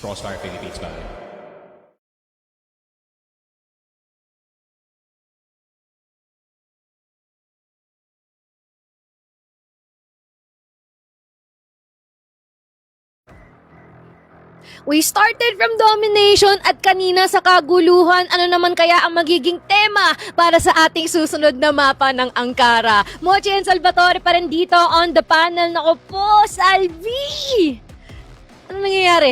Crossfire Philippines ba? We started from domination at kanina sa kaguluhan. Ano naman kaya ang magiging tema para sa ating susunod na mapa ng Ankara? Mochi and Salvatore pa rin dito on the panel. Nako po, Salvi! Ano nangyayari?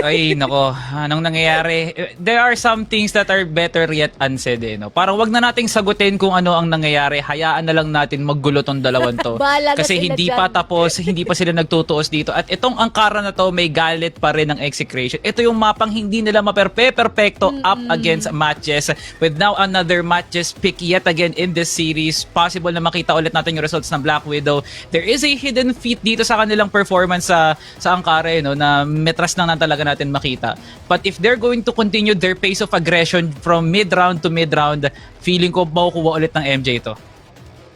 Ay, nako. Anong nangyayari? There are some things that are better yet unsaid, eh, no? Parang wag na nating sagutin kung ano ang nangyayari. Hayaan na lang natin maggulo tong dalawan to. Bahala na Kasi sila hindi dyan. pa tapos, hindi pa sila nagtutuos dito. At itong Ankara na to, may galit pa rin ng Execration. Ito yung mapang hindi nila maperfecto up against MATTJESS. With now another MATTJESS pick yet again in this series. Possible na makita ulit natin yung results ng Black Widow. There is a hidden feat dito sa kanilang performance sa Ankara, no, na metras lang na talaga natin makita. But if they're going to continue their pace of aggression from mid-round to mid-round, feeling ko makukuha ulit ng MJ ito.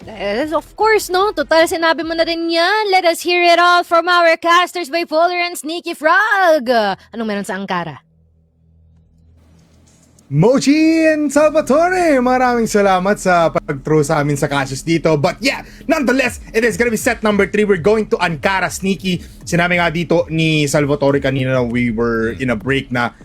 Yes, of course, no? Total, sinabi mo na rin yan. Let us hear it all from our casters by Polar and Sneaky Frog. Anong meron sa Ankara? Mochi and Salvatore, maraming salamat sa pag-throw sa amin sa caches dito. But yeah, nonetheless, it is gonna be set number 3. We're going to Ankara, Sneaky. Sinabi nga dito ni Salvatore kanina na we were in a break na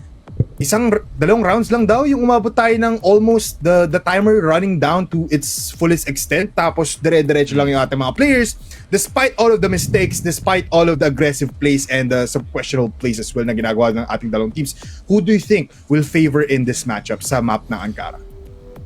dalawang rounds lang daw yung umabot tayo ng almost the timer running down to its fullest extent. Tapos dire-diretso lang yung ating mga players. Despite all of the mistakes, despite all of the aggressive plays and some questionable plays as well na ginagawa ng ating dalawang teams, who do you think will favor in this matchup sa map ng Ankara?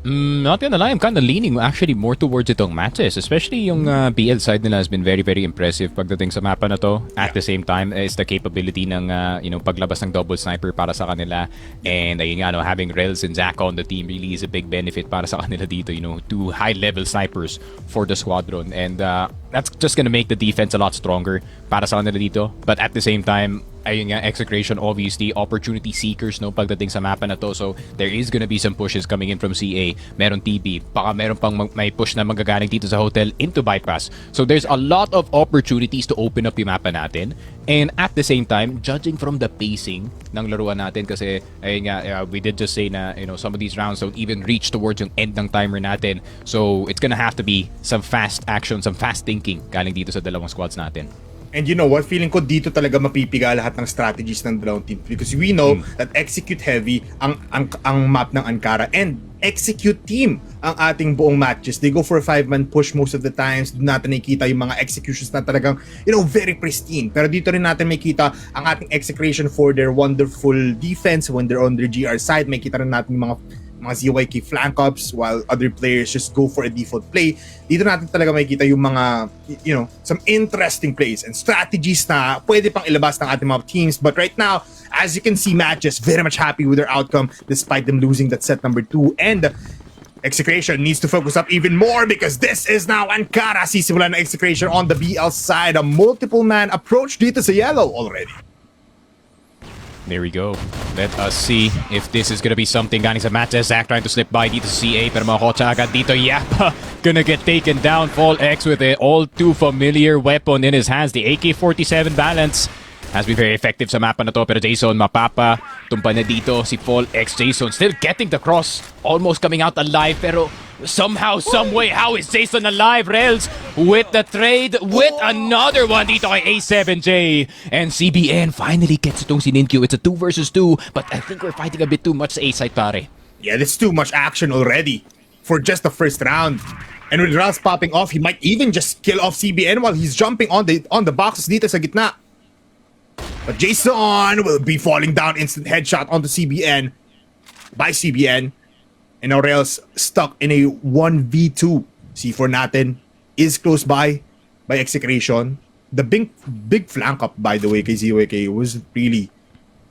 Not gonna lie, I'm kind of leaning actually more towards itong matches. Especially yung BL side nila has been very, very impressive pagdating sa mapa na to. At the same time, is the capability ng paglabas ng double sniper para sa kanila. And ayun nga, having Rels and Zaka on the team really is a big benefit para sa kanila dito. Two high-level snipers for the squadron. And that's just gonna make the defense a lot stronger para sa kanila dito. But at the same time, ayun nga, Execration obviously opportunity seekers pagdating sa mapa na to. So there is gonna be some pushes coming in from CA. Meron TB, baka meron pang may push na magagaling dito sa hotel into bypass. So there's a lot of opportunities to open up yung mapa natin. And at the same time, judging from the pacing ng laruan natin, kasi ayun nga, we did just say na some of these rounds don't even reach towards yung end ng timer natin. So it's gonna have to be some fast action, some fast thinking galing dito sa dalawang squads natin. And you know what? Feeling ko dito talaga mapipiga lahat ng strategies ng dalawang team because we know that execute heavy ang map ng Ankara and execute team ang ating buong matches. They go for a 5-man push most of the times. Doon natin nakikita yung mga executions na talagang very pristine. Pero dito rin natin makita ang ating Execration for their wonderful defense when they're on their GR side. Makikita rin natin yung mga ZYK flank ups while other players just go for a default play. Dito natin talaga makikita yung mga some interesting plays and strategies na pwede pang ilabas ng ating mga teams. But right now, as you can see, MATTJESS very much happy with their outcome despite them losing that set number 2. And Execration needs to focus up even more because this is now Ankara. Sisimula ng Execration on the BL side. A multiple man approach dito sa yellow already. There we go. Let us see if this is gonna be something. Galing sa MATTJESS, Zach trying to slip by dito sa CA, pero makakotsa agad dito. Yapa gonna get taken down. Fall X with an all too familiar weapon in his hands. The AK-47 balance has been very effective sa mapa na to, pero Jason mapapa tumpa na dito si Fall X. Jason still getting the cross, almost coming out alive, pero somehow, someway, how is Jason alive? Rels with the trade, with another one dito kay A7J. And CBN finally gets itong si Ninkyu. It's a 2 versus 2, but I think we're fighting a bit too much sa A-side, pare. Yeah, that's too much action already for just the first round. And with Rels popping off, he might even just kill off CBN while he's jumping on the boxes dito sa gitna. But Jason will be falling down, instant headshot onto CBN by CBN. And now Rels stuck in a 1v2. C4 natin is close by Execration. The big flank up, by the way, kay ZYK was really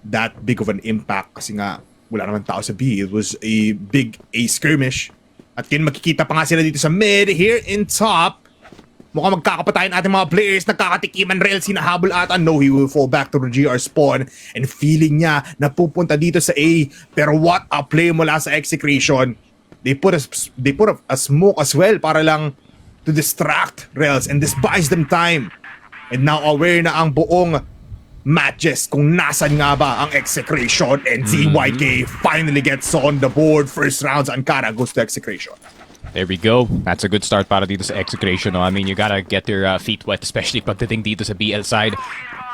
that big of an impact kasi nga wala naman tao sa B. It was a big A skirmish. At makikita pa nga sila dito sa mid, here in top. Mukhang magkakapatayin ating mga players. Nagkakatikiman Rels, hinahabol ata. No, he will fall back to the GR spawn. And feeling niya na pupunta dito sa A. Pero what a play mula sa Execration. They put a smoke as well para lang to distract Rels and this buys them time. And now aware na ang buong MATTJESS kung nasan nga ba ang Execration, and ZYK finally gets on the board. First rounds, Ankara goes to Execration. There we go. That's a good start para dito sa Execration. No? I mean, you gotta get your feet wet, especially pagdating dito sa BL side.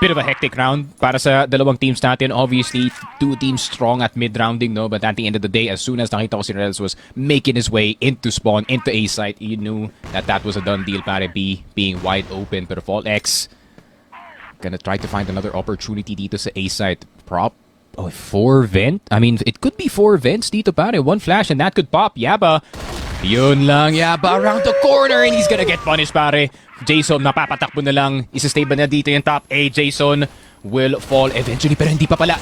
Bit of a hectic round para sa dalawang teams natin. Obviously, two teams strong at mid-rounding, no? But at the end of the day, as soon as nakita ko si Rels was making his way into spawn, into A site, you knew that that was a done deal para B being wide open. Pero Fall X gonna try to find another opportunity dito sa A site. Prop. Oh, 4 vent? I mean, it could be 4 vents dito pare. One flash and that could pop. Yaba. Yun lang. Yaba around the corner and he's gonna get punished pare. Jason, napapatakbo na lang. Isa-stay ba na dito yung top A? Jason will fall eventually. Pero hindi pa pala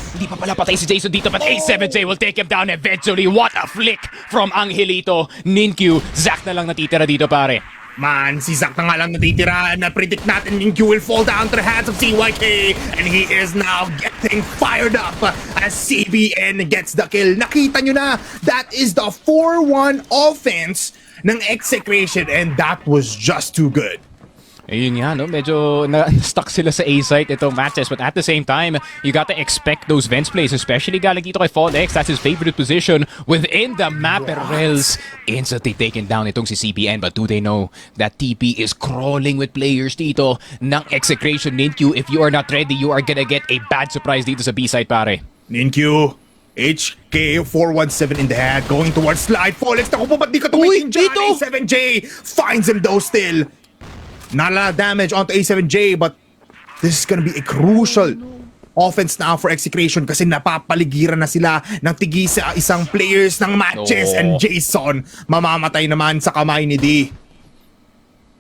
patay si Jason dito. But A7J will take him down eventually. What a flick from Angelito. Ninkyu. Zack na lang natitira dito pare. Man, si Zack na nga lang natitira. Na-predict natin Ninkyu will fall down to the hands of CYK, and he is now getting fired up as CBN gets the kill. Nakita nyo na, that is the 4-1 offense ng Execration, and that was just too good. Ayun nga, no? Medyo stuck sila sa A-site itong MATTJESS. But at the same time, you gotta expect those vents plays. Especially galing dito kay Fall X. That's his favorite position within the map. Pero Rels instantly taken down itong si CBN. But do they know that TP is crawling with players dito ng Execration? Ninkyu, if you are not ready, you are gonna get a bad surprise dito sa B-site, pare. Ninkyu, HK 417 in the head, going towards slide. Fall X, naku po, ba't di ka tumitin dyan? A7J finds him though still. Not a lot of damage onto A7J, but this is gonna be a crucial offense now for Execration kasi napapaligiran na sila ng tigis sa isang players ng MATTJESS, and Jason mamamatay naman sa kamay ni D.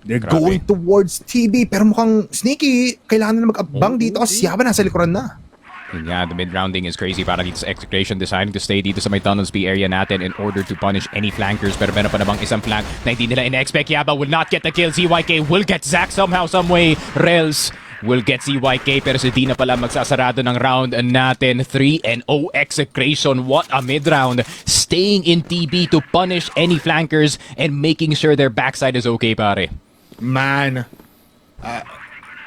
They're going towards TB pero mukhang sneaky. Kailangan na mag-abang dito kasi Yaba nasa likuran na. Yun nga, the mid-rounding is crazy para dito sa Execration, deciding to stay dito sa may tunnels B area natin in order to punish any flankers. Pero meron pa namang isang flank na hindi nila in-expect. Yaba will not get the kill. ZYK will get Zack somehow, some way. Rels will get ZYK pero si D na pala magsasarado ng round natin. 3-0 Execration. What a mid-round. Staying in TB to punish any flankers and making sure their backside is okay, pare. Man,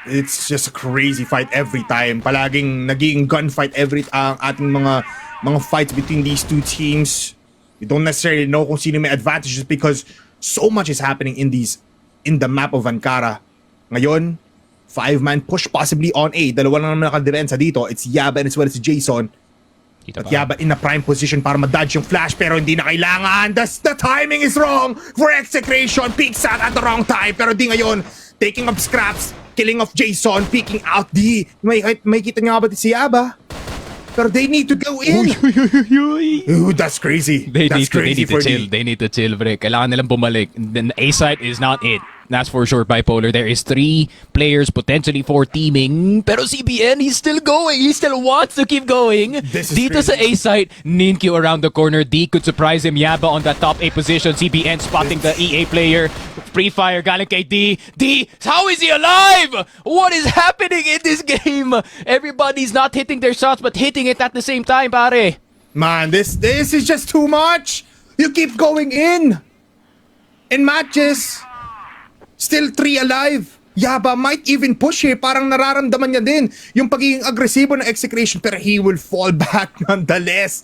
it's just a crazy fight every time. Palaging naging gunfight every ating mga fights between these two teams. You don't necessarily know kung sino may advantage just because so much is happening in the map of Ankara. Ngayon, 5-man push possibly on A. Dalawa lang naman nakadepensa dito. It's Yaba and as well as Jason. At Yaba in a prime position para ma-dodge yung flash pero hindi na kailangan. The timing is wrong for Execration. Peeks out at the wrong time pero di ngayon. Taking up scraps, killing off Jason, peeking out D. May kita nga ba si Yaba? Pero they need to go in. Ooh, that's crazy. They that's need to chill. D. They need to chill, bre. Kailangan nilang bumalik. The A side is not it. That's for sure, Bipolar. There is 3 players, potentially 4 teaming. Pero CBN, he's still going. He still wants to keep going. Dito sa A side, Ninkyu around the corner. D could surprise him. Yaba on that top A position. CBN spotting the EA player. Free fire galing kay D. D, how is he alive? What is happening in this game? Everybody's not hitting their shots but hitting it at the same time, pare. Man, this is just too much. You keep going in. And MATTJESS, still 3 alive. Yaba might even push eh. Parang nararamdaman niya din yung pagiging agresibo ng Execration pero he will fall back nonetheless.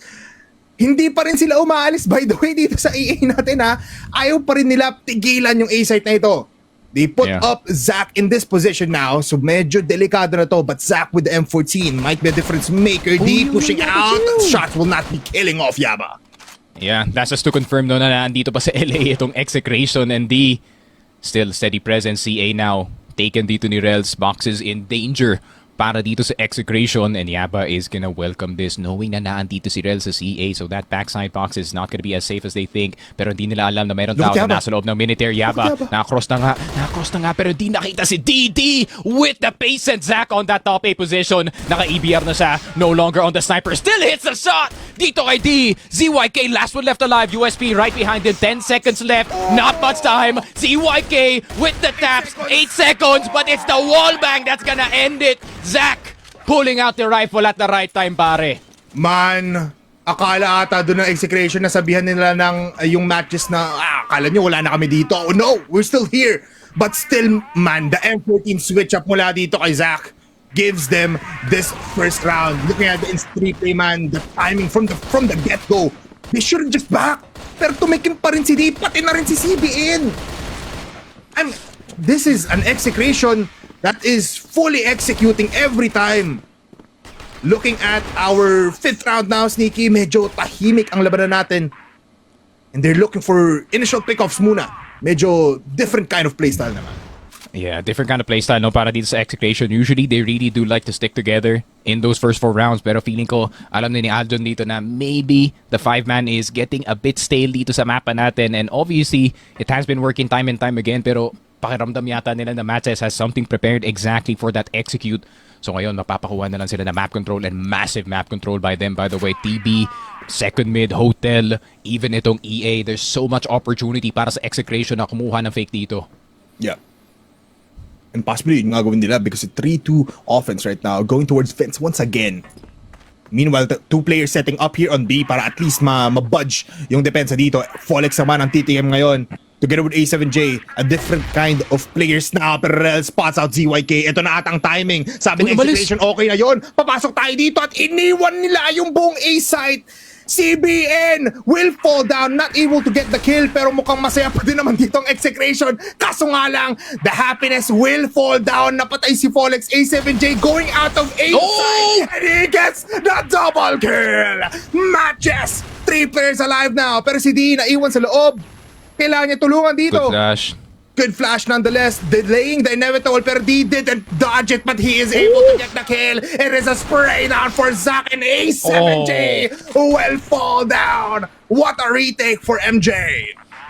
Hindi pa rin sila umaalis by the way dito sa EA natin ha. Ayaw pa rin nila tigilan yung A-site na ito. They put up Zack in this position now. So medyo delikado na to. But Zack with the M14 might be a difference maker. D pushing out. Shots will not be killing off Yaba. Yeah, that's just to confirm no na nandito pa sa LA itong Execration and D. Still steady presence. CA now taken dito ni Rels. Boxes in danger para dito sa Execration and Yaba is gonna welcome this knowing na naandito si Rels sa CA so that backside box is not gonna be as safe as they think pero hindi nila alam na mayroon tao na nasa loob ng Militaire. Yaba nakakross na nga pero di nakita si DD with the pace and Zack on that top A position. Naka-EBR na siya, no longer on the sniper, still hits the shot dito kay D. ZYK last one left alive, USP right behind him, 10 seconds left, not much time. ZYK with the taps, 8 seconds but it's the wall bang that's gonna end it. Zack pulling out the rifle at the right time, pare. Man, akala ata doon ng Execration na sabihan nila ng yung matches na akala nyo wala na kami dito. Oh no, we're still here. But still, man, the M14 switch up mula dito kay Zack. gives them this first round. Looking at the instant replay, man, the timing from the get-go, they shouldn't just back. Pero tumikim pa rin si D, pati na rin si CBN. This is an execution that is fully executing every time. Looking at our 5th round now, Sneaky, medyo tahimik ang labanan natin. And they're looking for initial pickoffs muna. Medyo different kind of playstyle naman. Yeah, different kind of playstyle, no? Para dito sa Execration, usually they really do like to stick together in those first 4 rounds. Pero feeling ko, alam ni Aldon dito na maybe the 5-man is getting a bit stale dito sa mapa natin. And obviously, it has been working time and time again. Pero pakiramdam yata nila na MATTJESS has something prepared exactly for that execute. So ngayon, mapapakuha na lang sila na map control and massive map control by them. By the way, TB, second mid, hotel, even itong EA, there's so much opportunity para sa Execration na kumuha ng fake dito. Yeah. And possibly yung gagawin nila because it's 3-2 offense right now, going towards fence once again. Meanwhile, the 2 players setting up here on B para at least ma-budge yung depensa dito. Folex naman ang TTM ngayon. Together with A7J, a different kind of players na. Perrel spots out ZYK. Ito na atang timing. Sabi ng Execration, okay na yon. Papasok tayo dito at iniwan nila yung buong A site. CBN will fall down, not able to get the kill, pero mukhang masaya pa din naman dito ang Execration. Kaso nga lang, the happiness will fall down. Napatay si Folex, A7J going out of A site, and he gets the double kill. MATTJESS, 3 players alive now, pero si D naiwan sa loob. Kailangan niya tulungan dito. Good flash. Good flash nonetheless, delaying the inevitable, pero D didn't dodge it, but he is able to get the kill. It is a spray down for Zack, and A7J will fall down. What a retake for MJ.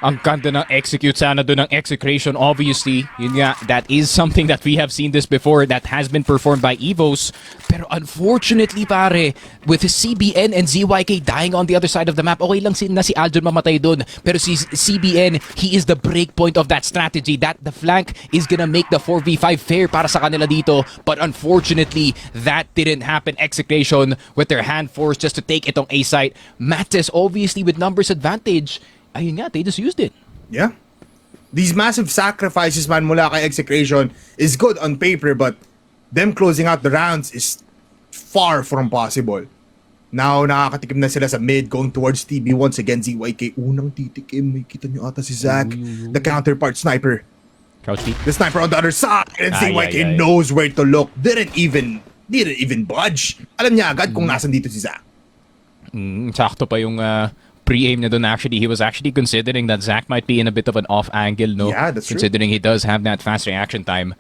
Ang ganda ng execute sana doon ng Execration. Obviously, yun nga, that is something that we have seen this before that has been performed by EVOS. Pero unfortunately, pare, with CBN and ZYK dying on the other side of the map, okay lang na si Aldon mamatay doon. Pero si CBN, he is the break point of that strategy. That the flank is gonna make the 4v5 fair para sa kanila dito. But unfortunately, that didn't happen. Execration with their hand forced just to take itong A site. MATTJESS obviously with numbers advantage. Ayun nga, they just used it. Yeah. These massive sacrifices man mula kay Execration is good on paper, but them closing out the rounds is far from possible. Now, nakakatikim na sila sa mid, going towards TB once again. ZYK, unang titikim. May kita nyo ata si Zack, the counterpart sniper. Crouch peek. The sniper on the other side, and ZYK knows where to look. Didn't even budge. Alam niya agad kung nasan dito si Zack. Sakto pa yung pre-aim na doon. Actually, he was actually considering that Zack might be in a bit of an off angle, no? Yeah, that's true. Considering he does have that fast reaction time.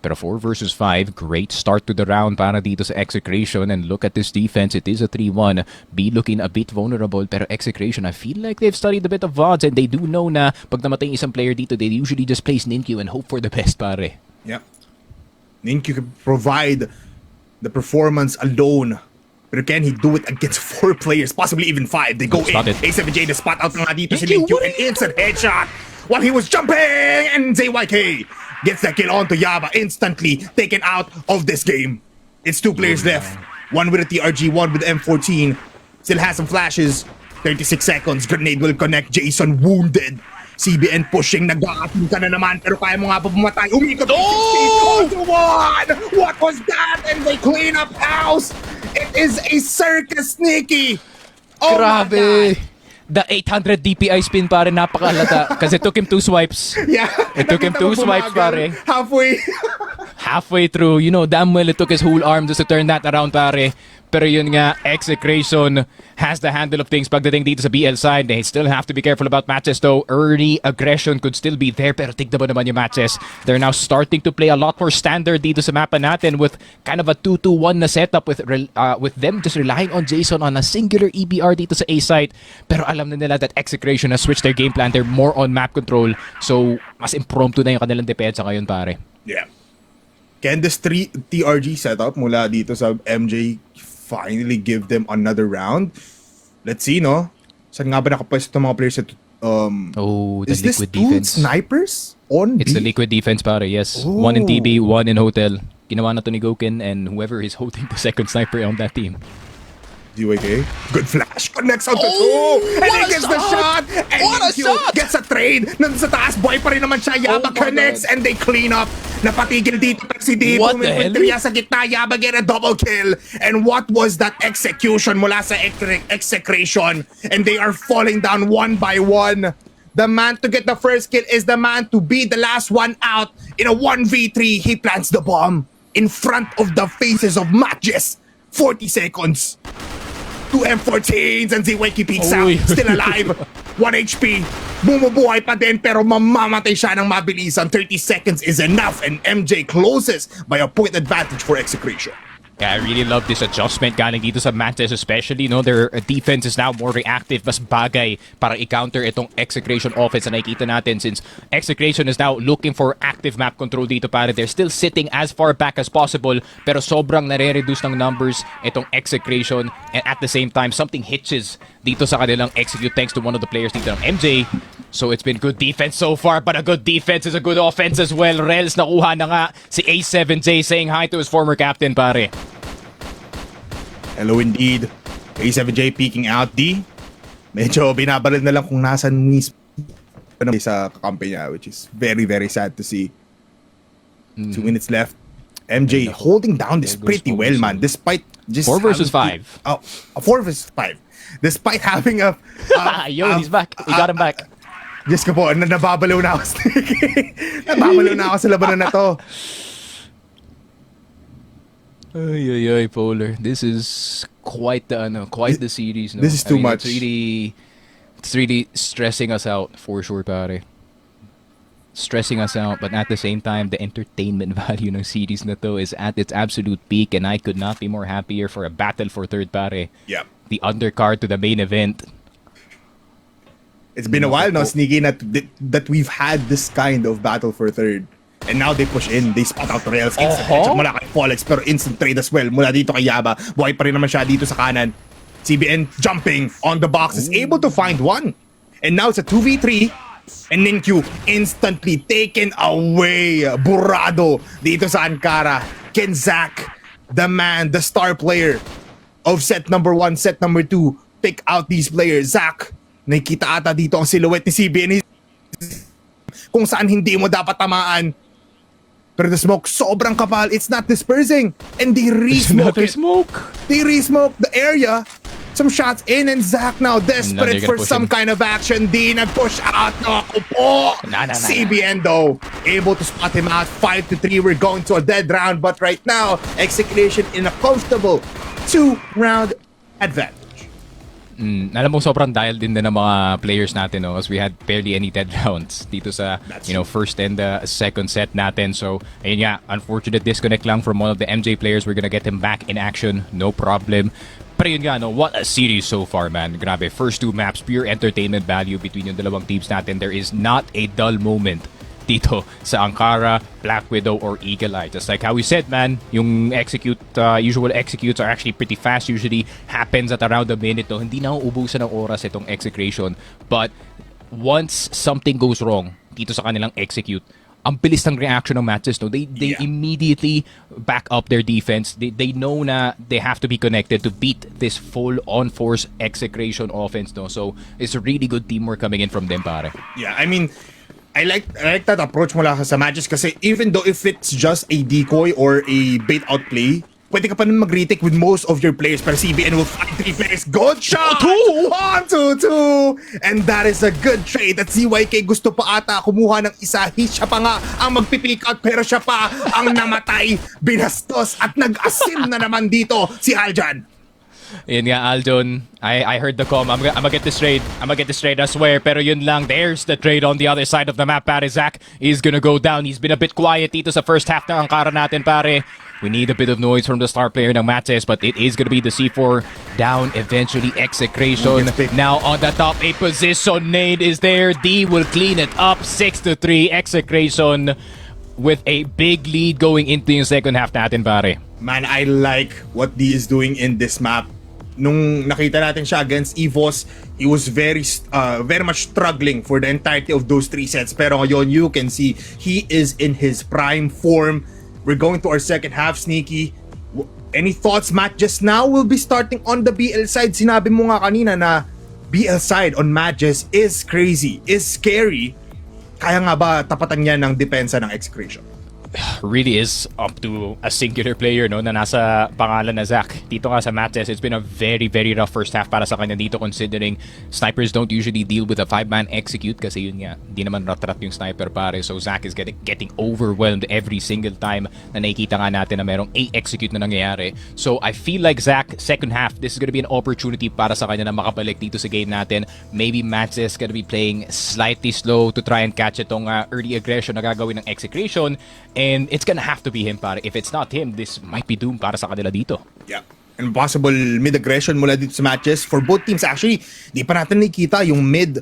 Pero 4 versus 5, great start to the round para dito sa Execration. And look at this defense, it is a 3-1. B looking a bit vulnerable, pero Execration, I feel like they've studied a bit of VODs and they do know na pag namatay isang player dito, they usually just place Ninkyu and hope for the best, pare. Yeah. Ninkyu can provide the performance alone. Pero can he do it against 4 players, possibly even 5? They go in. A7J, the spot out nga dito si Ninkyu, an instant headshot while he was jumping, and ZYK gets the kill onto Yaba, instantly taken out of this game. It's 2 players left. One with a TRG, one with M14. Still has some flashes. 36 seconds, grenade will connect. Jason wounded. CBN pushing, nag-a-atin ka na naman, pero kaya mo nga pa pumatay. Umikot 16-1! What was that? And they clean up house. It is a circus, Sneaky. Oh Grabe. The 800 DPI spin, pare, napakalata. Kasi it took him 2 swipes. Yeah. It took him 2 swipes, pare. Halfway Through. You know, damn well it took his whole arm just to turn that around, pare. Pero yun nga, Execration has the handle of things pagdating dito sa BL side. They still have to be careful about MATTJESS though. Early aggression could still be there, pero tignan mo naman yung MATTJESS. They're now starting to play a lot more standard dito sa mapa natin with kind of a 2-2-1 na setup with them just relying on Jason on a singular EBR dito sa A site. Pero alam na nila that Execration has switched their game plan. They're more on map control. So, mas impromptu na yung kanilang depensa ngayon, pare. Yeah. Can this TRG setup mula dito sa MJ finally give them another round? Let's see, no? Saan nga ba nakapwesto itong mga players sa the is this liquid 2 defense. snipers on It's B? the liquid defense, pare, yes. 1 in TB, 1 in hotel. Ginawa na to ni Goken and whoever is holding the second sniper on that team. ZYK, good flash, connects out to Oh, two, and what he a gets the shot! shot, and What a Q shot! gets a trade, nandun sa taas, boy pa rin naman siya, Yaba Oh my connects, God. and they clean up, napatigil dito, si D, What the hell? Pumintriya sa gitna, Yaba get a double kill, and what was that execution mula sa Execration, and they are falling down one by one. The man to get the first kill is the man to be the last one out in a 1v3. He plants the bomb in front of the faces of MATTJESS. 40 seconds. 2 M14s and ZYK peeks out. Uy. Still alive. 1 HP. Bumubuhay pa din pero mamamatay siya ng mabilisan. 30 seconds is enough and MJ closes by a point advantage for Execration. Yeah, I really love this adjustment galing dito sa MATTJESS, especially, no? Their defense is now more reactive, mas bagay para i-counter itong Execration offense na nakikita natin since Execration is now looking for active map control dito pare. They're still sitting as far back as possible pero sobrang nare-reduce ng numbers itong Execration and at the same time, something hitches dito sa kanilang execute thanks to one of the players dito ng MJ. So it's been good defense so far, but a good defense is a good offense as well. Rels nakuha na nga si A7J saying hi to his former captain pare. Hello indeed. A7J peeking out D. Medyo binabaril na lang kung nasan mismo sa kakampi niya, which is very, very sad to see. 2 minutes left. MJ holding down this pretty well, man. Despite just 4 versus having- 5. Oh, 4 versus 5. Despite having a... Yo, he's back. We got him back. Diyos ko po, nababalaw na ako. Nababalaw na ako sa labanan na to. Ay, ay, Polar. This is quite the series. No? This is too much. It's really stressing us out for sure, pare. Stressing us out, but at the same time, the entertainment value ng series na to is at its absolute peak, and I could not be more happier for a battle for third, pare. Yeah. The undercard to the main event. It's been a while now, Sneaky, that we've had this kind of battle for third. And now they push in, they spot out Rails instant headshot mula kay Folex, pero instant trade as well mula dito kay Yaba. Buhay pa rin naman siya dito sa kanan. CBN jumping on the box is able to find one. And now it's a 2v3. And Ninkyu instantly taken away. Burrado dito sa Ankara. Can Zach, the man, the star player of set number 1, set number 2, pick out these players. Zach, nakikita ata dito ang silhouette ni CBN. Kung saan hindi mo dapat tamaan. Pero the smoke, sobrang kapal. It's not dispersing. And they re-smoke it. They re-smoke the area. Some shots in and Zach now desperate for some kind of action. Di nag-push out. Naku po. CBN though, able to spot him out. 5-3. We're going to a dead round. But right now, Execration in a comfortable 2-round advantage. Alam mo, sobrang dial din ng mga players natin, no? As we had barely any dead rounds dito sa, first and second set natin. So, ayun nga, unfortunate disconnect lang from one of the MJ players. We're gonna get him back in action, no problem. Pero yun nga, no, what a series so far, man. Grabe, first 2 maps, pure entertainment value between yung dalawang teams natin. There is not a dull moment dito sa Ankara, Black Widow, or Eagle Eye. Just like how we said, man, yung usual executes are actually pretty fast. Usually happens at around a minute. No? Hindi na uubusan ng oras itong Execration. But once something goes wrong dito sa kanilang execute, ang bilis ng reaction ng MATTJESS. No? They immediately back up their defense. They know na they have to be connected to beat this full-on force Execration offense. No? So it's a really good teamwork coming in from them, pare. Yeah, I mean, I like that approach mula sa MATTJESS kasi even though if it's just a decoy or a bait out play, pwede ka pa nun mag-retake with most of your players, pero CBN will find 3 players. Good shot! 1-2-2! And that is a good trade at ZYK gusto pa ata kumuha ng isa. Siya pa nga ang magpipick out pero siya pa ang namatay, binastos at nag-asim na naman dito si Aljan. Yun nga, Aldon. I heard the call. I'm gonna get this trade. I swear. Pero yun lang. There's the trade on the other side of the map, pare. Zach is gonna go down. He's been a bit quiet dito sa first half ng Ankara natin, pare. We need a bit of noise from the star player ng MATTJESS, but it is gonna be the C4 down eventually. Execration now on the top 8 position. Nade is there. D will clean it up. 6-3. Execration with a big lead going into yung second half natin, pare. Man, I like what D is doing in this map. Nung nakita natin siya against EVOS, he was very much struggling for the entirety of those 3 sets. Pero ngayon, you can see he is in his prime form. We're going to our second half, Sneaky. Any thoughts, Matt? Just now we'll be starting on the BL side. Sinabi mo nga kanina na BL side on MATTJESS is crazy, is scary. Kaya nga ba tapatan niya ng depensa ng Execration? Really is up to a singular player, no, na nasa pangalan na Zach. Dito nga sa MATTJESS, it's been a very, very rough first half para sa kanya dito, considering snipers don't usually deal with a 5-man execute kasi yun nga, hindi naman rat-rat yung sniper pare. So Zach is getting overwhelmed every single time na nakikita nga natin na merong A-execute na nangyayari. So I feel like Zach, second half, this is gonna be an opportunity para sa kanya na makabalik dito sa game natin. Maybe MATTJESS gonna be playing slightly slow to try and catch itong early aggression na gagawin ng Execration. And it's gonna have to be him, pare. If it's not him, this might be doomed para sa kanila dito. Yeah. And possible mid-aggression mula dito sa MATTJESS for both teams. Actually, di pa natin nakikita yung mid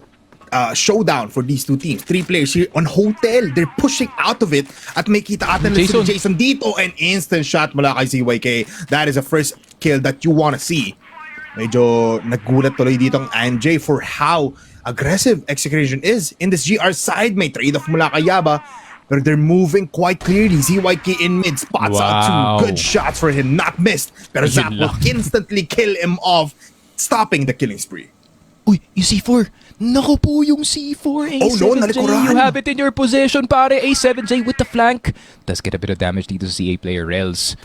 showdown for these two teams. 3 players here on Hotel. They're pushing out of it. At may kita ata na si Jason dito. An instant shot mula kay CYK. That is a first kill that you wanna see. Medyo nagulat tuloy dito ang NJ for how aggressive Execration is in this GR side. May trade-off mula kay Yaba. But they're moving quite clearly. ZYK in mid, spots out 2 good shots for him, not missed. Pero Zach will instantly kill him off, stopping the killing spree. Uy, yung C4. Naku po yung C4. Oh no, A7J, you have it in your possession, pare. A7J with the flank. Does get a bit of damage dito sa CA player, Rels.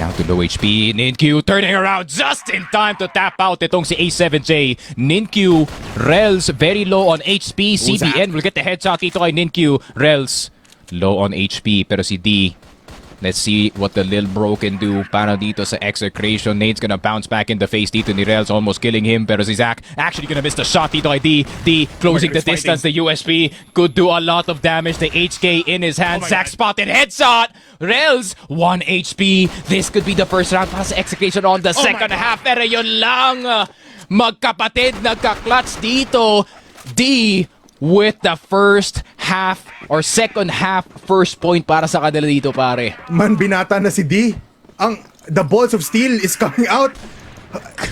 Down to low HP. Ninkyu turning around just in time to tap out itong si A7J. Ninkyu, Rels, very low on HP. CBN will get the headshot dito kay Ninkyu. Rels, low on HP, pero si D, let's see what the Lil Bro can do para dito sa Execration. Nate's gonna bounce back in the face dito ni Rels, almost killing him, pero si Zach actually gonna miss the shot dito kay D. D closing the distance, the USP could do a lot of damage. The HK in his hand, Zach spotted, headshot! Rels, 1 HP. This could be the first round para sa Execration on the second half, pero yun lang. Magkapatid, nagka-clutch dito. D with the first half or second half first point para sa kanila dito, pare. Man, binata na si D. The balls of steel is coming out.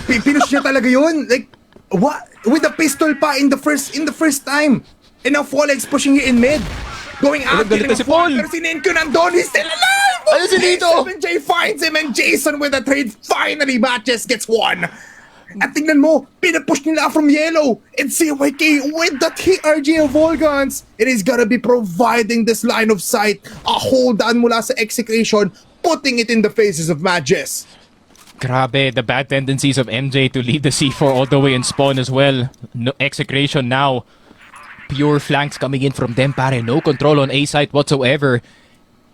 Pinush niya talaga yun. Like, what? With the pistol pa in the first time. And now Folex pushing you in mid. Going out, getting si a fall. Pero si Ninkyu nandun, he's still alive! Ayun si dito! 7J finds him and Jason with a trade. Finally, MATTJESS gets one. At tingnan mo, pinapush nila from yellow. It's CYK with the TRG of Volgans. It is gonna be providing this line of sight. A hold on mula sa Execration, putting it in the faces of MATTJESS. Grabe, the bad tendencies of MJ to lead the C4 all the way and spawn as well. No, Execration now. Pure flanks coming in from them, pare. No control on A site whatsoever.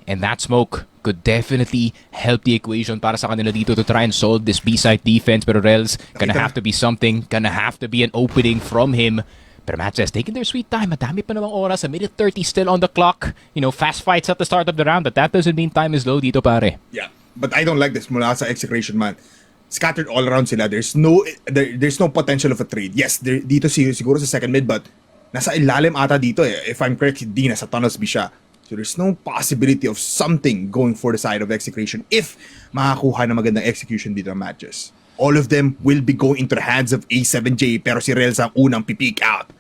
And that smoke could definitely help the equation para sa kanila dito to try and solve this B-side defense. Pero Rels, gonna have to be something. Gonna have to be an opening from him. Pero MATTJESS taking their sweet time. Madami pa namang oras. A minute 30 still on the clock. You know, fast fights at the start of the round. But that doesn't mean time is low dito, pare. Yeah, but I don't like this mula sa Execration, man. Scattered all around sila. There's no potential of a trade. Yes, dito siguro sa second mid, but nasa ilalim ata dito eh. If I'm correct, hindi nasa tunnels B siya. So there's no possibility of something going for the side of Execration if makakuha na magandang execution dito ng MATTJESS. All of them will be going into the hands of A7J, pero si Rels ang unang pipick out.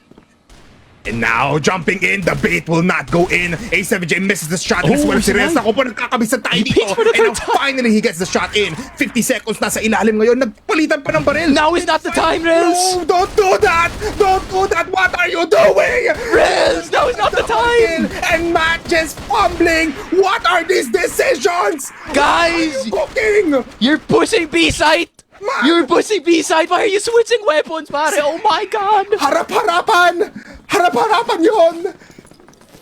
And now, jumping in, the bait will not go in. A7J misses the shot as well. Si Rels, ako po nagkakabisan tayo dito. And now finally, he gets the shot in. 50 seconds na sa ilalim ngayon. Nagpalitan pa ng baril. Now is not the time, Rels! No, don't do that! Don't do that! What are you doing? Rels, now is not the time! And MATTJESS fumbling. What are these decisions? Guys! What are you cooking? You're pushing B-site! Man! You're pushing B-side! Why are you switching weapons, pare? Oh my God! Harap-harapan! Harap-harapan yun!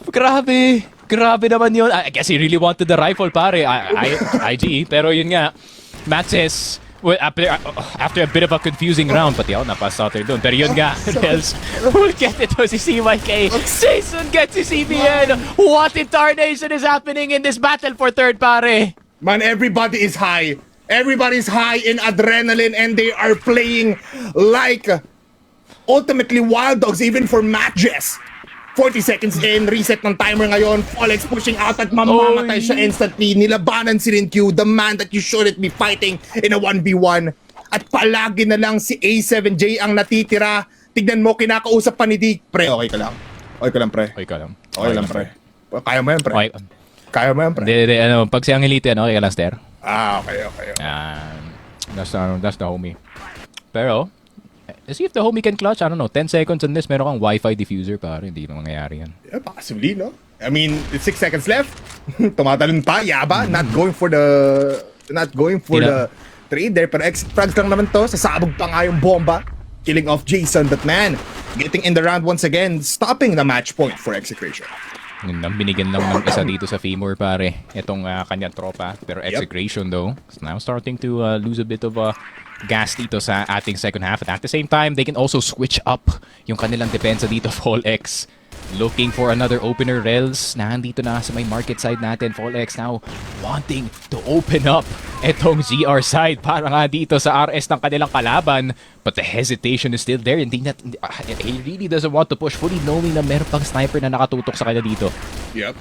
Grabe! Grabe naman yun. I guess he really wanted the rifle, pare. IG. Pero yun nga, MATTJESS, well, after a bit of a confusing round, pati ako napasauter doon. Pero yun nga, Rels will get it to si CYK. Jason gets si CBN. What in tarnation is happening in this battle for third, pare? Man, everybody is high. Everybody's high in adrenaline and they are playing like ultimately wild dogs even for MATTJESS. 40 seconds in, reset ng timer ngayon. Folex pushing out at mamamatay siya instantly. Nilabanan si Ninkyu, the man that you shouldn't be fighting in a 1v1. At palagi na lang si A7J ang natitira. Tignan mo, kinakausap pa ni D. Pre, okay ka lang. Okay ka lang, pre. Okay ka lang. Okay lang, pre. Kaya mo yan, pre. Okay. Kaya mo yan, pre. Hindi, ano, pag si Angelito, ano, okay ka lang, Ster? Okay. That's the homie. Pero, see if the homie can clutch. I don't know, 10 seconds on this, meron kang Wi-Fi diffuser, pare. Hindi na mangyayari yan. Yeah, possibly, no? I mean, it's 6 seconds left. Tumatalon pa, Yaba. Not going for the trade there. Pero exit frags lang naman to. Sasabog pa nga yung bomba. Killing off Jason. But man, getting in the round once again. Stopping the match point for Execration. Yun lang, binigyan lang ng isa dito sa Femur, pare. Itong kanyang tropa. Pero Execration, though, is now starting to lose a bit of gas dito sa ating second half. And at the same time, they can also switch up yung kanilang depensa dito, Fall X. Looking for another opener, Rels. Nandito na sa may market side natin. Fall X now wanting to open up etong ZR side para nga dito sa RS ng kanilang kalaban. But the hesitation is still there. He really doesn't want to push, fully knowing na meron pang sniper na nakatutok sa kanya dito. Yep.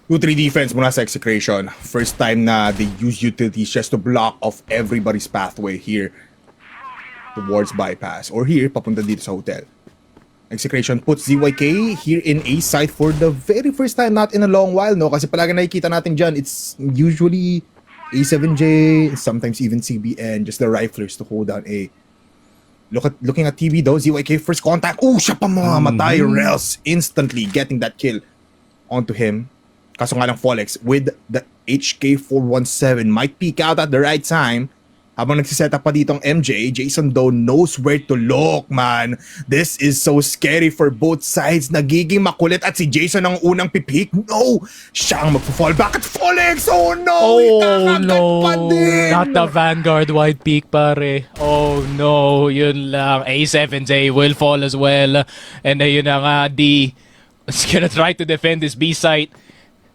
2-3 defense muna sa Execration. First time na they use utilities just to block off everybody's pathway here towards bypass. Or here, papunta dito sa hotel. Execration puts ZYK here in A side for the very first time, not in a long while, no? Kasi palagi nakikita natin dyan, it's usually A7J, sometimes even CBN, just the riflers to hold down A. Looking at TV though, ZYK first contact. Oh, siya pa mamamatay. Rels instantly getting that kill onto him. Kaso nga lang Folex with the HK417 might peek out at the right time. Habang nagsiset up pa ditong MJ, Jason though knows where to look, man. This is so scary for both sides. Nagiging makulit at si Jason ang unang pipik. No! Siya ang magpo-fall back at Folex! Oh no! Pa din! Not the Vanguard wide peak, pare. Oh no, yun lang. A7J will fall as well. And ayun na nga, D is gonna try to defend this B site.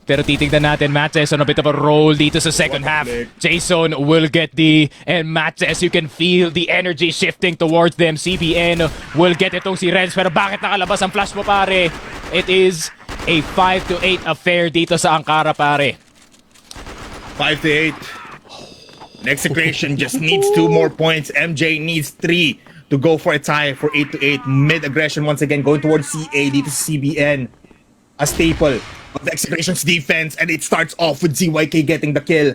Pero titignan natin, MATTJESS on a bit of a roll dito sa second half. Jason will get D, and MATTJESS, you can feel the energy shifting towards them. CBN will get itong si Renz, pero bakit nakalabas ang flash mo, pare? It is a 5-8 affair dito sa Ankara, pare. 5-8. Execration just needs 2 more points. MJ needs 3 to go for a tie for 8-8. Mid aggression once again going towards CA dito sa CBN. A staple of the Execration's defense, and it starts off with ZYK getting the kill.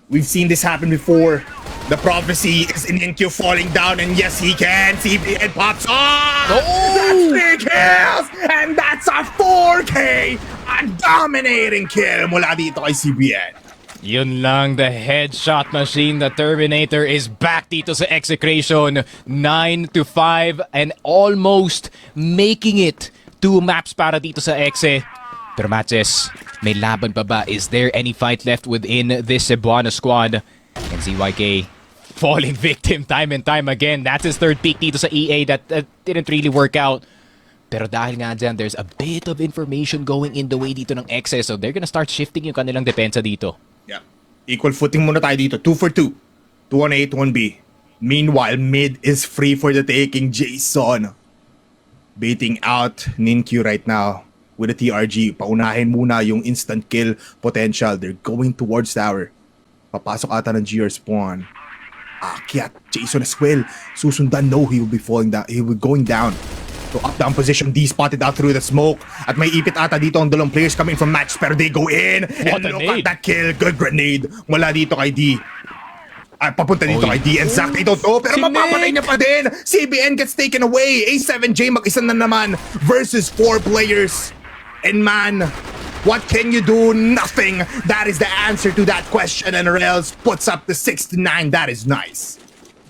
We've seen this happen before. The prophecy is in NQ falling down, and yes, he can. CBN pops off! That's 3 kills! And that's a 4K! A dominating kill mula dito kay CBN. Yun lang, the headshot machine, the Terminator is back dito sa Execration. 9-5 and almost making it 2 maps para dito sa Exe. Pero MATTJESS, may laban pa ba? Is there any fight left within this Cebuana squad? And ZYK falling victim time and time again. That's his 3rd peak dito sa EA that didn't really work out. Pero dahil nga dyan, there's a bit of information going in the way dito ng Exe, so they're gonna start shifting yung kanilang depensa dito. Yeah. Equal footing muna tayo dito. 2 for 2. 2 on A, 2 on B. Meanwhile, mid is free for the taking. Jason baiting out Ninkyu right now with a TRG. Paunahin muna yung instant kill potential. They're going towards tower. Papasok ata ng GR spawn. Akyat. Jason as well. Susundan. No, he will be falling down. He will be going down. So up down position. D spotted out through the smoke. At may ipit ata dito ang dalawang players coming from match. Pero they go in. What and a look nade. at that kill. Good grenade. Mula dito kay D. Ay, papunta dito kay D. And Zach, they don't know. Pero mapapatay niya pa din. CBN gets taken away. A7J mag-isa na naman versus 4 players. And man, what can you do? Nothing. That is the answer to that question. And Rails puts up the 6-9. That is nice.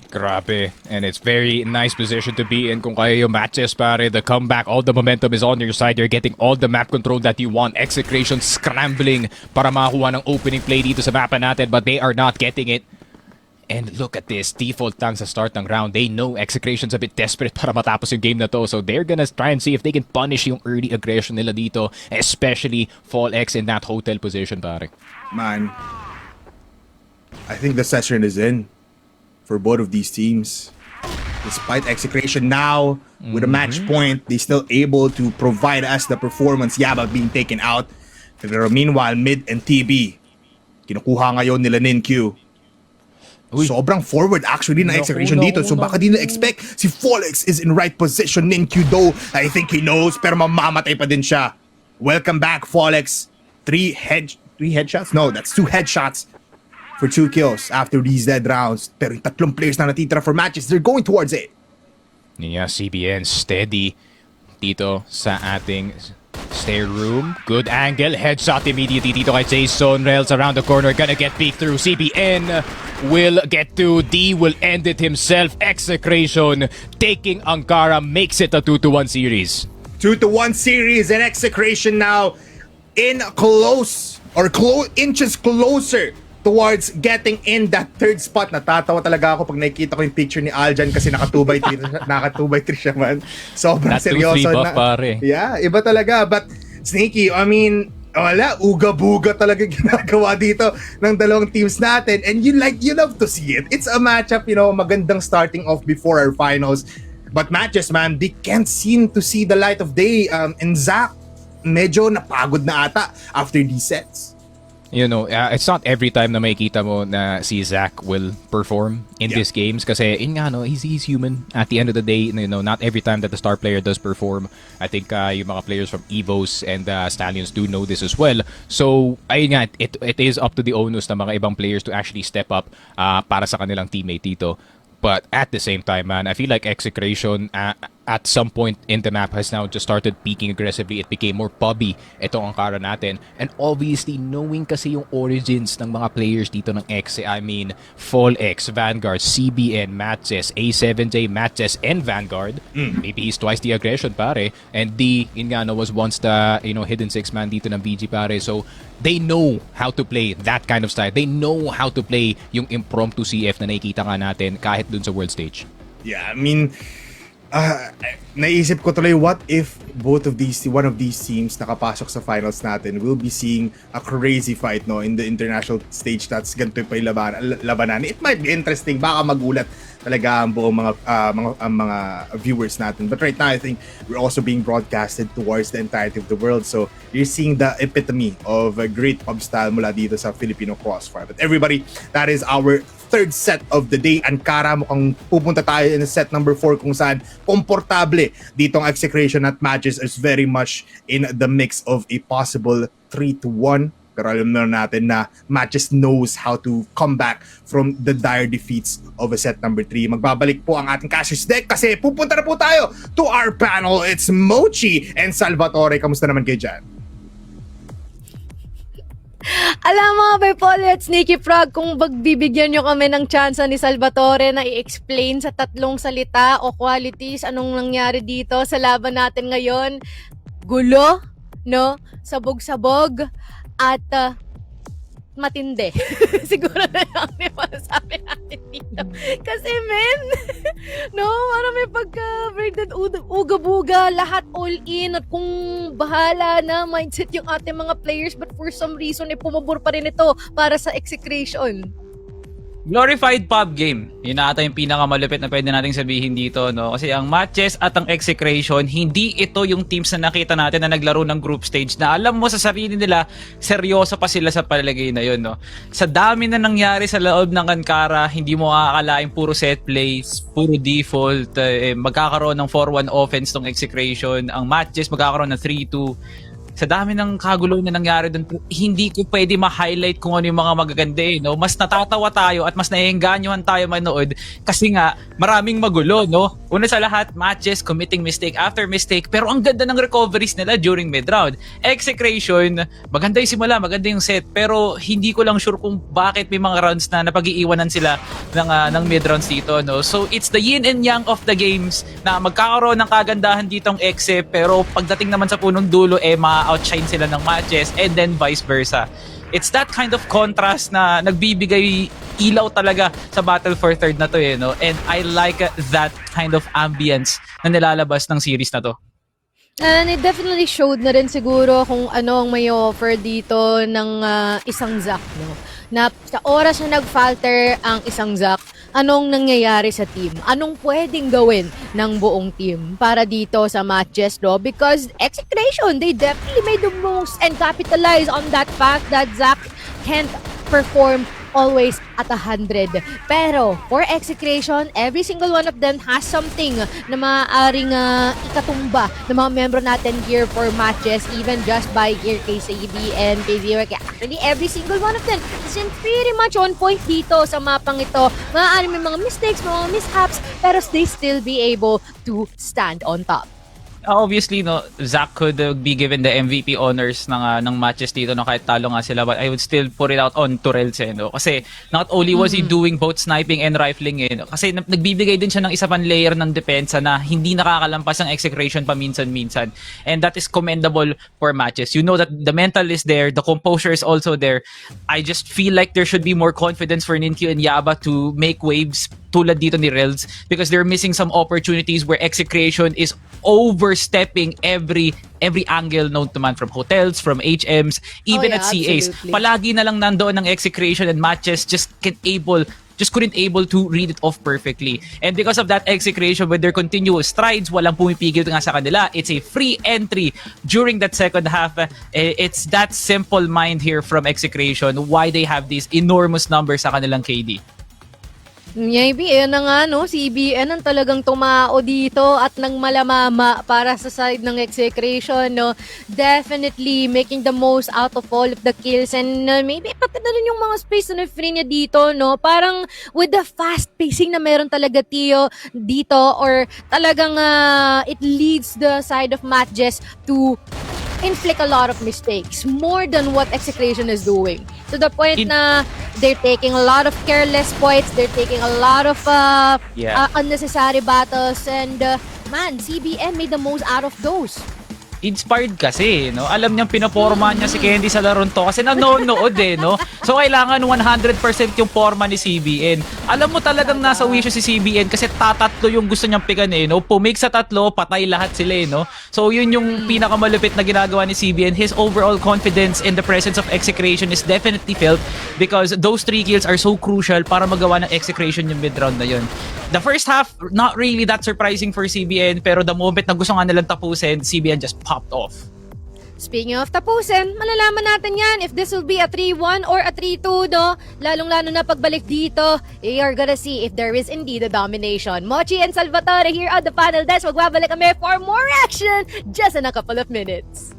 Grabe. And it's very nice position to be in kung kaya yung MATTJESS, pare. The comeback, all the momentum is on your side. You're getting all the map control that you want. Execration scrambling para makakuha ng opening play dito sa mapa natin, but they are not getting it. And look at this, default lang sa start ng round. They know Execration's a bit desperate para matapos yung game na to. So they're gonna try and see if they can punish yung early aggression nila dito. Especially Fall X in that hotel position, pare. Man, I think the session is in for both of these teams. Despite Execration now, with a match point, they still able to provide us the performance. Yaba being taken out. Pero meanwhile, mid and TB, kinukuha ngayon nila Ninkyu. Sobrang forward actually na Execration dito. So baka di na-expect si Folex is in right position. Ninkyu though, I think he knows, pero mamamatay pa din siya. Welcome back, Folex. 3 3 headshots? No, that's 2 headshots for 2 kills after these dead rounds. Pero yung 3 players na natitira for matches, they're going towards it. Yeah, CBN steady dito sa ating stair room. Good angle. Headshot immediately dito kay Jason. Rails around the corner. Gonna get peeked through. CBN will get to D. Will end it himself. Execration taking Ankara. Makes it a 2-1 series. 2-1 series and Execration now in close or inches closer towards getting in that 3rd spot. Natatawa talaga ako pag nakikita ko yung picture ni Aljan kasi naka 2x3 siya man. Sobrang That 2-3 seryoso buff, na. pare. Yeah, iba talaga. But Sneaky, I mean, wala, uga-buga talaga ginagawa dito ng dalawang teams natin. And you love to see it. It's a matchup, magandang starting off before our finals. But matches, man, they can't seem to see the light of day. And Zach, medyo napagod na ata after these sets. It's not every time na makikita mo na si Zach will perform in these games kasi he's human. At the end of the day, not every time that the star player does perform. I think yung mga players from EVOS and Stallions do know this as well. So, ayun nga, it is up to the onus ng mga ibang players to actually step up para sa kanilang teammate dito. But at the same time, man, I feel like Execration at some point in the map has now just started peaking aggressively. It became more pubby itong Ankara natin. And obviously, knowing kasi yung origins ng mga players dito ng Exe, I mean, Fall X, Vanguard, CBN, MATTJESS, A7J, MATTJESS, and Vanguard. Maybe he's twice the aggression, pare. And D, was once the hidden 6-man dito ng VG, pare. So, they know how to play that kind of style. They know how to play yung impromptu CF na nakikita nga natin kahit dun sa world stage. Yeah, I mean, naisip ko tuloy, what if one of these teams nakapasok sa finals natin will be seeing a crazy fight in the international stage. That's ganito pa yung labanan. It might be interesting, baka magulat talaga ang buong mga viewers natin. But right now, I think we're also being broadcasted towards the entirety of the world. So you're seeing the epitome of a great pub style mula dito sa Filipino Crossfire. But everybody, that is our 3rd set of the day. Ankara, mukhang pupunta tayo in set number 4 kung saan komportable ditong Execration at matches is very much in the mix of a possible 3-1. Pero alam na natin na matches knows how to come back from the dire defeats of a set number 3. Magbabalik po ang ating Cassius deck kasi pupunta na po tayo to our panel. It's Mochi and Salvatore. Kamusta naman kayo dyan? Alam mo, Bay Polly at Sneaky Frog, kung pagbibigyan nyo kami ng chance ni Salvatore na i-explain sa 3 salita o qualities anong nangyari dito sa laban natin ngayon, gulo, sabog-sabog, at matindi. Siguro na lang yung masasabi natin dito. Kasi parang may pagka-breakdown, uga-buga, lahat all in, at kung bahala na mindset yung ating mga players, but for some reason, pumabor pa rin ito para sa Execration. Glorified pub game. Yun na ata yung pinakamalupit na pwede nating sabihin dito, no? Kasi ang MATTJESS at ang Execration, hindi ito yung teams na nakita natin na naglaro ng group stage na alam mo sa sarili nila, seryoso pa sila sa palagay na yun, no? Sa dami na nangyari sa loob ng Ankara, hindi mo akakalain puro set plays, puro default, magkakaroon ng 4-1 offense tong Execration, ang MATTJESS magkakaroon ng 3-2. Sa dami ng kagulo na nangyari doon, hindi ko pwede ma-highlight kung ano yung mga magaganda no? Mas natatawa tayo at mas naiengganyohan tayo manood kasi nga maraming magulo, no? Una sa lahat, matches, committing mistake after mistake, pero ang ganda ng recoveries nila during mid-round. Execration, maganda yung simula, maganda yung set, pero hindi ko lang sure kung bakit may mga rounds na napag-iiwanan sila ng mid-rounds dito, no? So it's the yin and yang of the games na magkakaroon ng kagandahan ditong Exe, pero pagdating naman sa punong dulo, outshine sila ng matches and then vice versa. It's that kind of contrast na nagbibigay ilaw talaga sa Battle for Third na to no? And I like that kind of ambience na nilalabas ng series na to. And it definitely showed na rin siguro kung ano ang may offer dito ng isang Zac, no? Na sa oras na nag-falter ang isang Zac, anong nangyayari sa team? Anong pwedeng gawin ng buong team para dito sa MATTJESS, no? Because Execration, they definitely made the moves and capitalize on that fact that Zac can't perform always at 100. Pero for Execration, every single one of them has something na maaaring ikatumba ng mga membro natin here for matches, even just by here kay CB and kay Zero. Actually, every single one of them is in pretty much on point dito sa mapang ito. Maaaring may mga mistakes, mga mishaps, pero they still be able to stand on top. Obviously, no, Zach could be given the MVP honors ng matches dito, no, kahit talo nga sila, but I would still put it out on Turels, no? Kasi not only was he doing both sniping and rifling, no? Kasi nagbibigay din siya ng isa pang layer ng depensa na hindi nakakalampas ang Execration paminsan-minsan. And that is commendable for matches. You know that the mental is there, the composure is also there. I just feel like there should be more confidence for Ninkyu and Yaba to make waves tulad dito ni Rels, because they're missing some opportunities where Execration is overstepping every angle known to man, from hotels, from HMs, even at CAs. Absolutely. Palagi na lang nandoon ng Execration, and matches just couldn't able to read it off perfectly. And because of that, Execration, with their continuous strides, walang pumipigil nga sa kanila. It's a free entry during that second half. It's that simple mind here from Execration, why they have these enormous numbers sa kanilang KD. Maybe, na nga, no, CBN ang talagang tumao dito at nang malamama para sa side ng Execration, no. Definitely making the most out of all of the kills, and maybe pati na rin yung mga space na free niya dito, no. Parang with the fast pacing na meron talaga Tio dito, or talagang it leads the side of MATTJESS to inflict a lot of mistakes, more than what Execration is doing. To the point na they're taking a lot of careless points, they're taking a lot of unnecessary battles, and man, CBN made the most out of those. Inspired kasi, no? Alam niyang pinaporma niya si Candy sa laron to kasi nanonood, no? So, kailangan 100% yung forma ni CBN. Alam mo talagang nasa wisyo si CBN kasi tatatlo yung gusto niyang pigan, no? Pumig sa tatlo, patay lahat sila, no? So, yun yung pinakamalupit na ginagawa ni CBN. His overall confidence in the presence of Execration is definitely felt because those 3 kills are so crucial para magawa ng Execration yung mid-round na yun. The first half, not really that surprising for CBN, pero the moment na gusto nga nilang tapusin, CBN just popped off. Speaking of tapusin, malalaman natin yan if this will be a 3-1 or a 3-2, no? Lalong-lalo na pagbalik dito, you are gonna see if there is indeed a domination. Mochi and Salvatore here on the panel desk. Magbabalik kami for more action just in a couple of minutes.